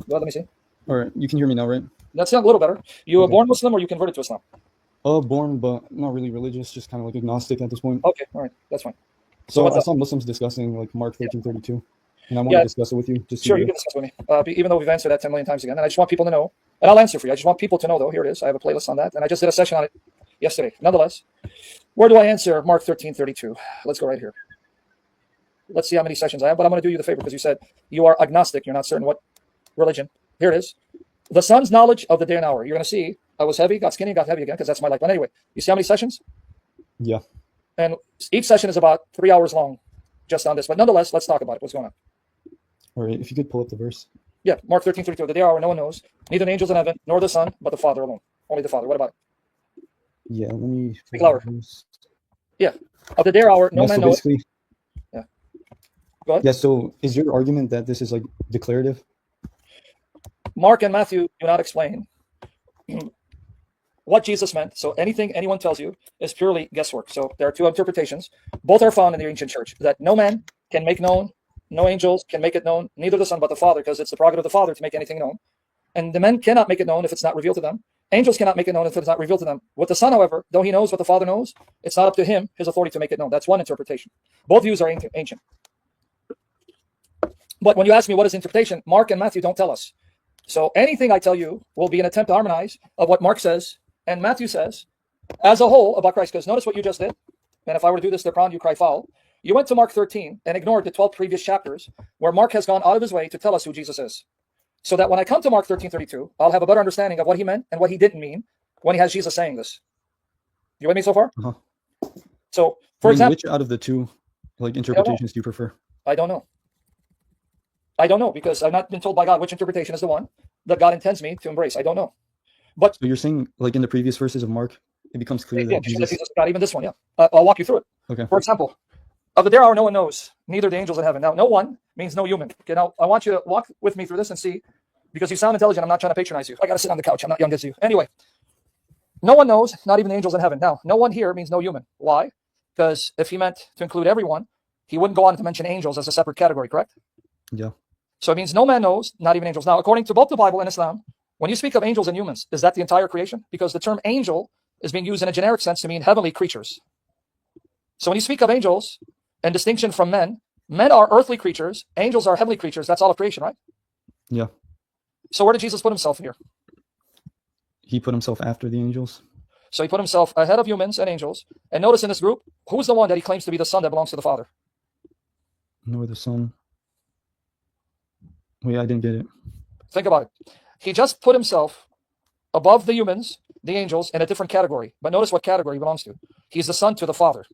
Go ahead, let me see. All right, you can hear me now, right? That's a little better. You were Okay. born Muslim or you converted to Islam? Born, but not really religious, just kind of like agnostic at this point. Okay, all right, that's fine. So So what's I up? saw Muslims discussing like Mark 13:32, and I want to Yeah, discuss it with you. Just so sure, you you know. can discuss with me. Even though we've answered that 10 million times again, and I just want people to know, and I'll answer for you. I just want people to know, though. Here it is. I have a playlist on that, and I just did a session on it yesterday. Nonetheless, where do I answer Mark 13:32? Let's go right here. Let's see how many sessions I have, but I'm going to do you the favor because you said you are agnostic. You're not certain what religion. Here it is. The Son's knowledge of the day and hour. You're going to see I was heavy, got skinny, got heavy again because that's my life. But anyway, you see how many sessions? Yeah. And each session is about 3 hours long just on this. But nonetheless, let's talk about it. What's going on? All right. If you could pull up the verse. Yeah, Mark 13:32. The day hour no one knows, neither the angels in heaven, nor the Son, but the Father alone. Only the Father. What about it? Yeah. Let me. Speak louder. Yeah. Of the day or hour, no Yeah. man So knows. basically. Yeah. Go ahead. Yeah. So is your argument that this is like declarative? Mark and Matthew do not explain what Jesus meant. So anything anyone tells you is purely guesswork. So there are two interpretations. Both are found in the ancient church, that no man can make known, no angels can make it known, neither the Son but the Father, because it's the prerogative of the Father to make anything known. And the men cannot make it known if it's not revealed to them. Angels cannot make it known if it's not revealed to them. With the Son, however, though he knows what the Father knows, it's not up to him, his authority, to make it known. That's one interpretation. Both views are ancient. But when you ask me what is interpretation, Mark and Matthew don't tell us. So anything I tell you will be an attempt to harmonize of what Mark says and Matthew says as a whole about Christ. Because notice what you just did. And if I were to do this, they're you cry foul. You went to Mark 13 and ignored the 12 previous chapters where Mark has gone out of his way to tell us who Jesus is. So that when I come to Mark 13:32, I'll have a better understanding of what he meant and what he didn't mean when he has Jesus saying this. You with me so far? Uh-huh. So, for example, which out of the two like interpretations do you prefer? I don't know. I don't know because I've not been told by God which interpretation is the one that God intends me to embrace. I don't know. But so you're saying like in the previous verses of Mark, it becomes clear that Jesus. God, even this one, yeah. I'll walk you through it. Okay. For example, of the day hour no one knows, neither the angels in heaven. Now, no one means no human. Okay, now I want you to walk with me through this and see, because you sound intelligent. I'm not trying to patronize you. I got to sit on the couch. I'm not young as you. Anyway, no one knows, not even the angels in heaven. Now, no one here means no human. Why? Because if he meant to include everyone, he wouldn't go on to mention angels as a separate category, correct? Yeah. So it means no man knows, not even angels. Now, according to both the Bible and Islam, when you speak of angels and humans, is that the entire creation? Because the term angel is being used in a generic sense to mean heavenly creatures. So when you speak of angels, in distinction from men, men are earthly creatures, angels are heavenly creatures. That's all of creation, right? Yeah. So where did Jesus put himself here? He put himself after the angels. So he put himself ahead of humans and angels. And notice in this group, who's the one that he claims to be the Son that belongs to the Father? Nor the Son. Wait, I didn't get it. Think about it. He just put himself above the humans, the angels, in a different category. But notice what category he belongs to. He's the Son to the Father.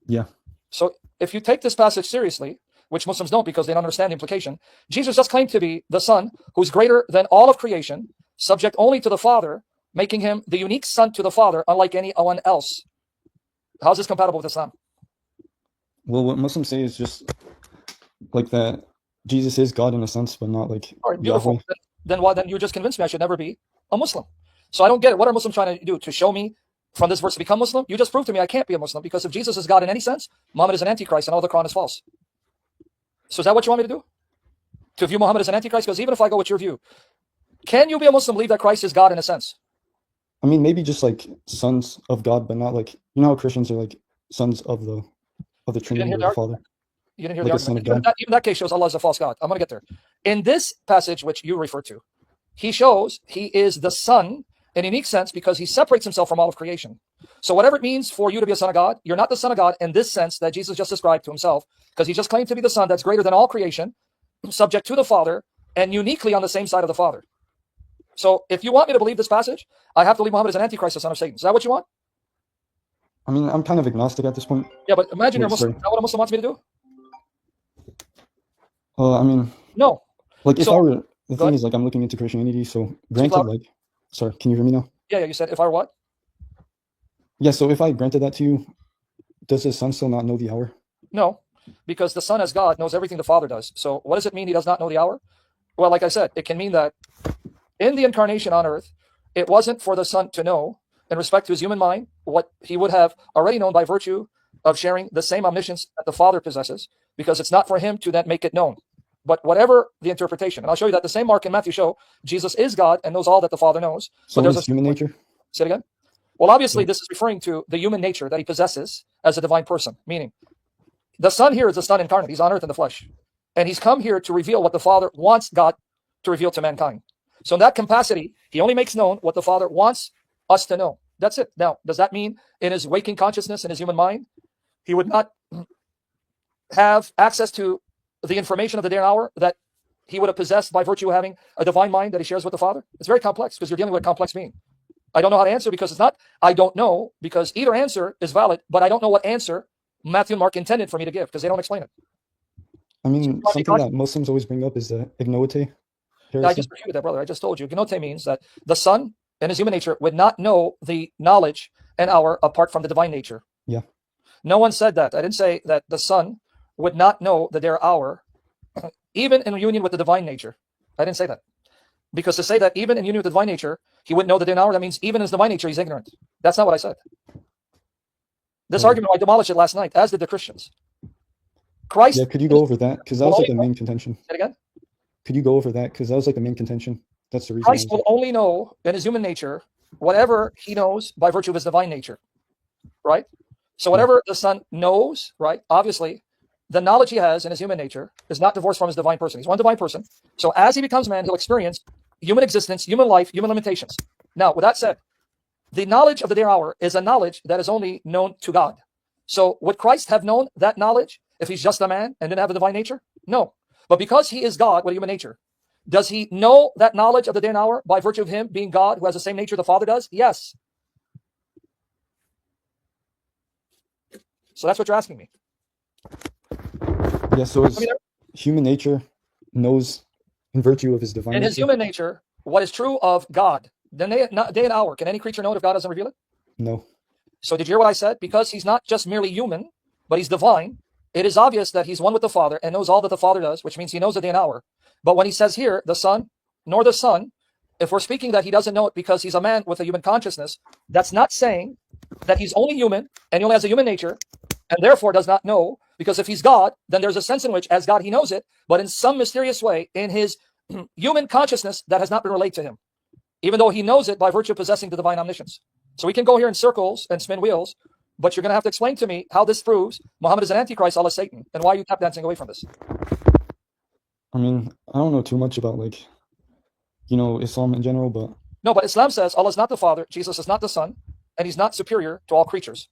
Yeah. So if you take this passage seriously, which Muslims don't because they don't understand the implication, Jesus just claimed to be the Son who's greater than all of creation, subject only to the Father, making him the unique Son to the Father, unlike anyone else. How's this compatible with Islam? Well, what Muslims say is just like that Jesus is God in a sense, but not like All right, beautiful. Yahweh. Then you just convinced me I should never be a Muslim. So I don't get it. What are Muslims trying to do? To show me from this verse to become Muslim? You just proved to me I can't be a Muslim because if Jesus is God in any sense, Muhammad is an antichrist and all the Quran is false. So is that what you want me to do? To view Muhammad as an antichrist? Because even if I go with your view, can you be a Muslim, believe that Christ is God in a sense? I mean, maybe just like sons of God, but not like, you know how Christians are like sons of the Trinity or the Father. You didn't hear like the argument. Even that case shows Allah is a false God. I'm going to get there. In this passage, which you refer to, he shows he is the Son in a unique sense because he separates himself from all of creation. So whatever it means for you to be a son of God, you're not the Son of God in this sense that Jesus just described to himself, because he just claimed to be the Son that's greater than all creation, subject to the Father, and uniquely on the same side of the Father. So if you want me to believe this passage, I have to believe Muhammad is an antichrist, the son of Satan. Is that what you want? I mean, I'm kind of agnostic at this point. Yeah, but imagine you're Muslim. Is that what a Muslim wants me to do? I mean, no. Like if I were, the thing is, like, I'm looking into Christianity, so granted, like, sorry, can you hear me now? Yeah, you said if I were what? Yeah, so if I granted that to you, does the Son still not know the hour? No, because the Son as God knows everything the Father does. So what does it mean he does not know the hour? Well, like I said, it can mean that in the incarnation on earth, it wasn't for the Son to know, in respect to his human mind, what he would have already known by virtue of sharing the same omniscience that the Father possesses, because it's not for him to then make it known. But whatever the interpretation, and I'll show you that the same Mark and Matthew show Jesus is God and knows all that the Father knows. So but there's is human nature? Say it again. Well, obviously, this is referring to the human nature that he possesses as a divine person, meaning the Son here is the Son incarnate. He's on earth in the flesh. And he's come here to reveal what the Father wants God to reveal to mankind. So in that capacity, he only makes known what the Father wants us to know. That's it. Now, does that mean in his waking consciousness, in his human mind, he would not have access to the information of the day and hour that he would have possessed by virtue of having a divine mind that he shares with the Father? It's very complex because you're dealing with a complex being. I don't know how to answer because it's not, I don't know, because either answer is valid, but I don't know what answer Matthew and Mark intended for me to give because they don't explain it. I mean, something that Muslims always bring up is the Knoweth heresy. I just refuted that, brother. I just told you. Knoweth means that the Son and his human nature would not know the knowledge and hour apart from the divine nature. Yeah. No one said that. I didn't say that the Son would not know the day or hour, even in union with the divine nature. I didn't say that. Because to say that even in union with the divine nature, he wouldn't know the day and hour, that means even in his divine nature, he's ignorant. That's not what I said. This argument, I demolished it last night, as did the Christians. Christ. Yeah, could you go over that? Because that was like the main contention. Say it again? Could you go over that? Because that was like the main contention. That's the reason. Christ will only know in his human nature whatever he knows by virtue of his divine nature. Right? So whatever the Son knows, right, obviously, the knowledge he has in his human nature is not divorced from his divine person. He's one divine person. So as he becomes man, he'll experience human existence, human life, human limitations. Now, with that said, the knowledge of the day or hour is a knowledge that is only known to God. So would Christ have known that knowledge if he's just a man and didn't have a divine nature? No. But because he is God with a human nature, does he know that knowledge of the day and hour by virtue of him being God who has the same nature the Father does? Yes. So that's what you're asking me. Yeah, so his human nature knows in virtue of his divine nature. In his human nature, what is true of God, the day and hour, can any creature know it if God doesn't reveal it? No. So did you hear what I said? Because he's not just merely human, but he's divine. It is obvious that he's one with the Father and knows all that the Father does, which means he knows the day and hour. But when he says here, the Son, nor the Son, if we're speaking that he doesn't know it because he's a man with a human consciousness, that's not saying that he's only human and he only has a human nature and therefore does not know, because if he's God, then there's a sense in which as God he knows it, but in some mysterious way in his human consciousness that has not been relayed to him, even though he knows it by virtue of possessing the divine omniscience. So we can go here in circles and spin wheels, but you're going to have to explain to me how this proves Muhammad is an antichrist, Allah Satan, and why are you tap dancing away from this? I mean, I don't know too much about, like, you know, Islam in general, but... No, but Islam says Allah is not the Father, Jesus is not the Son, and he's not superior to all creatures.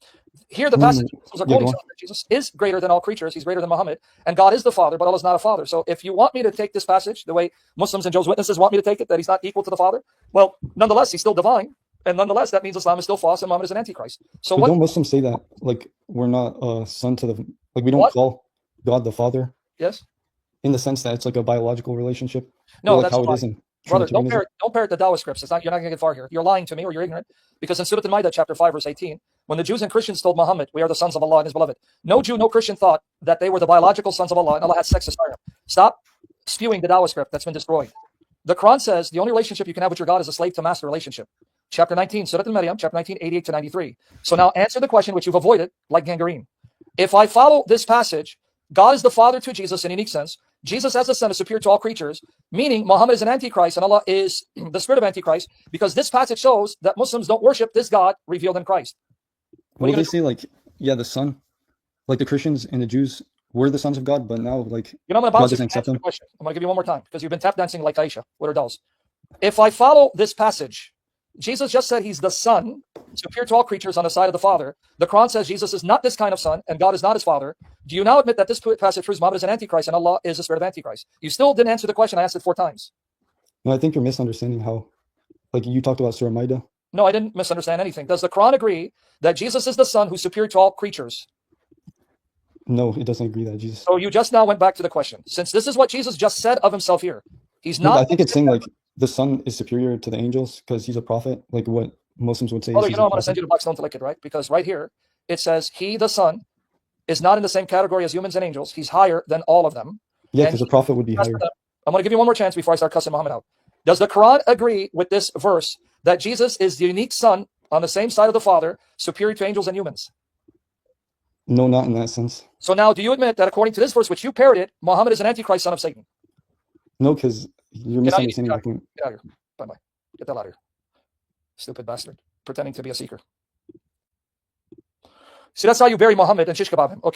Here the passage are quoting that Jesus is greater than all creatures, he's greater than Muhammad, and God is the Father, but Allah is not a Father. So if you want me to take this passage the way Muslims and Jehovah's Witnesses want me to take it, that he's not equal to the Father, well, nonetheless, he's still divine, and nonetheless, that means Islam is still false and Muhammad is an antichrist. So don't Muslims say that, like, we're not a son to the... Like, we don't call God the Father? Yes. In the sense that it's like a biological relationship? No, like that's how it is in brother, don't parrot the Dawa scripts. You're not going to get far here. You're lying to me or you're ignorant. Because in Surah Al-Ma'idah, chapter 5, verse 18, when the Jews and Christians told Muhammad, we are the sons of Allah and his beloved, no Jew, no Christian thought that they were the biological sons of Allah and Allah had sex to start them. Stop spewing the Dawa script that's been destroyed. The Quran says the only relationship you can have with your God is a slave to master relationship. Chapter 19, Surah Al-Maryam, chapter 19, 88 to 93. So now answer the question which you've avoided like gangrene. If I follow this passage, God is the Father to Jesus in a unique sense. Jesus as the Son is superior to all creatures, meaning Muhammad is an antichrist and Allah is the spirit of antichrist, because this passage shows that Muslims don't worship this God revealed in Christ. Well, they say, like, yeah, the Son, like the Christians and the Jews were the sons of God, but now, like, I'm going to bounce it. I'm going to give you one more time because you've been tap dancing like Aisha with her dolls. If I follow this passage, Jesus just said he's the Son, superior to all creatures on the side of the Father. The Quran says Jesus is not this kind of son and God is not his Father. Do you now admit that this passage proves Muhammad is an antichrist and Allah is the spirit of antichrist? You still didn't answer the question. I asked it 4 times. No, I think you're misunderstanding how, like, you talked about Surah Al-Ma'idah. No, I didn't misunderstand anything. Does the Quran agree that Jesus is the Son who's superior to all creatures? No, it doesn't agree that Jesus... So you just now went back to the question. Since this is what Jesus just said of himself here, he's not... I think it's saying, like, the Son is superior to the angels because he's a prophet, like what Muslims would say. Oh, you know, I'm going to send you to Blackstone to lick it, right? Because right here, it says, he, the Son, is not in the same category as humans and angels. He's higher than all of them. Yeah, because the prophet would be higher. I'm going to give you one more chance before I start cussing Muhammad out. Does the Quran agree with this verse that Jesus is the unique Son on the same side of the Father, superior to angels and humans? No, not in that sense. So now, do you admit that according to this verse, which you parroted, Muhammad is an antichrist, son of Satan? No, because you're Get out of misunderstanding my here. point. Get out of here. Bye-bye. Get the hell out of here. Stupid bastard. Pretending to be a seeker. See, that's how you bury Muhammad and shish kebab him. Okay.